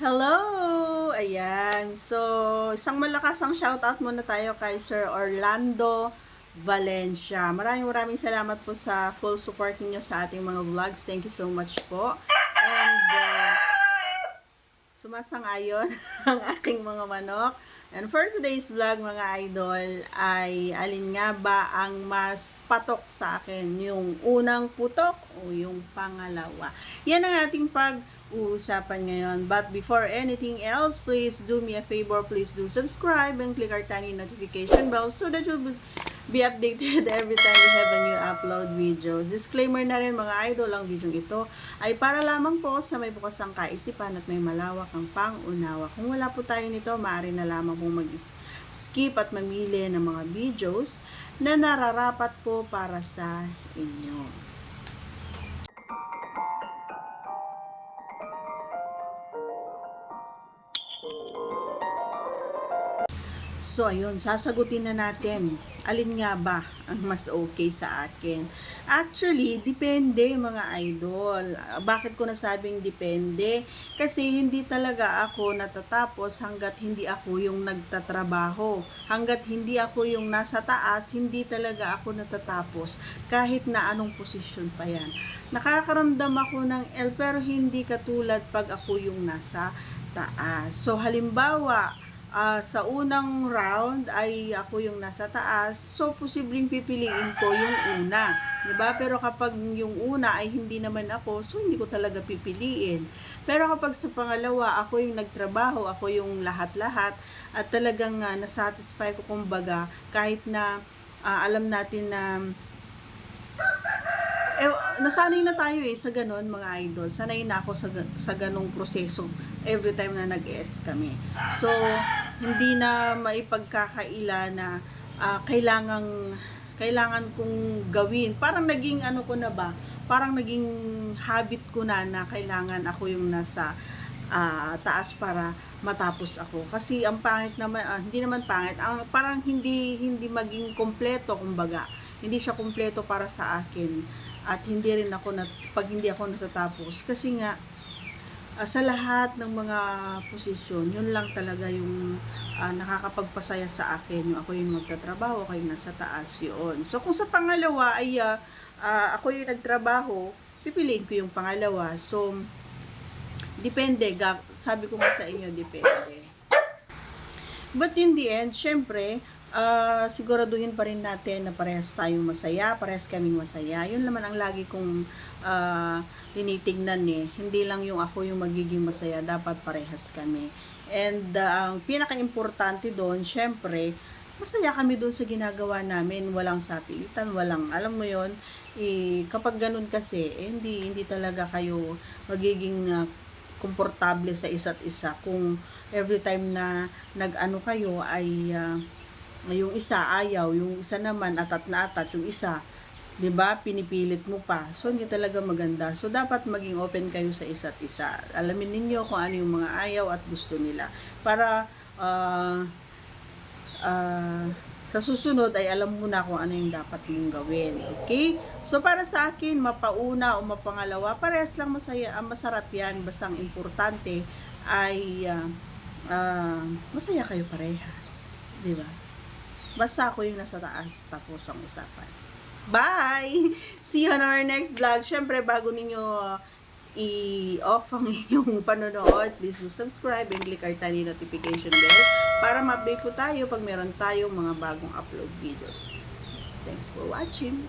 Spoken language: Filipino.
Hello! Ayan. So, isang malakasang shoutout muna tayo kay Sir Orlando Valencia. Maraming salamat po sa full support niyo sa ating mga vlogs. Thank you so much po. And, sumasang-ayon ang aking mga manok. And for today's vlog, mga idol, ay alin nga ba ang mas patok sa akin? Yung unang putok o yung pangalawa? Yan ang ating pag-uusapan ngayon. But before anything else, please do me a favor. Please do subscribe and click our tiny notification bell so that you'll be updated every time we have a new upload videos. Disclaimer na rin mga idol, ang video ito ay para lamang po sa may bukas ang kaisipan at may malawak ang pangunawa. Kung wala po tayo nito, maaari na lamang pong mag-skip at mamili ng mga videos na nararapat po para sa inyo. So, ayun, sasagutin na natin. Alin nga ba ang mas okay sa akin? Actually, depende mga idol. Bakit ko nasabing depende? Kasi hindi talaga ako natatapos hanggat hindi ako yung nagtatrabaho. Hanggat hindi ako yung nasa taas, hindi talaga ako natatapos. Kahit na anong posisyon pa yan. Nakakaramdam ako ng L pero hindi katulad pag ako yung nasa taas. So, halimbawa, sa unang round ay ako yung nasa taas, so posibleng pipiliin ko yung una, 'di ba? Pero kapag yung una ay hindi naman ako, so hindi ko talaga pipiliin. Pero kapag sa pangalawa, ako yung nagtrabaho, ako yung lahat-lahat at talagang nasatisfy ko kumbaga kahit na alam natin na nasanay na tayo sa ganon mga idol. Sanay na ako sa ganong proseso every time na nag-ES kami. So, hindi na maipagkakaila na kailangan kong gawin. Parang naging ano ko na ba? Parang naging habit ko na kailangan ako yung nasa taas para matapos ako. Kasi ang pangit naman, hindi naman pangit, parang hindi maging kompleto kumbaga. Hindi siya kompleto para sa akin. At hindi rin ako pag hindi ako natatapos kasi nga sa lahat ng mga posisyon, yun lang talaga yung nakakapagpasaya sa akin, yung ako yung magtatrabaho, ako yung nasa taas, yun. So kung sa pangalawa ay ako yung nagtrabaho, pipiliin ko yung pangalawa. So depende, sabi ko nga sa inyo, depende. But in the end, syempre, siguraduhin pa rin natin na parehas tayong masaya, parehas kaming masaya. Yun naman ang lagi kong tinitingnan Hindi lang yung ako yung magiging masaya, dapat parehas kami. And ang pinaka-importante doon, syempre, masaya kami doon sa ginagawa namin, walang sapilitan, walang, alam mo yon kapag ganun kasi, hindi talaga kayo magiging komportable sa isa't isa kung every time na nag-ano kayo ay yung isa ayaw, yung isa naman atat na atat, yung isa 'di ba pinipilit mo pa. So hindi talaga maganda. So dapat maging open kayo sa isa't isa. Alamin ninyo kung ano yung mga ayaw at gusto nila para sa susunod ay alam mo na kung ano yung dapat mong gawin. Okay? So, para sa akin, mapauna o mapangalawa, parehas lang masarap yan. Basta ang importante ay masaya kayo parehas. Diba? Basta ako yung nasa taas, tapos ang usapan. Bye! See you on our next vlog. Siyempre, bago ninyo i-off ang inyong panonood, please subscribe and click our tiny notification bell para ma-update po tayo pag meron tayong mga bagong upload videos. Thanks for watching!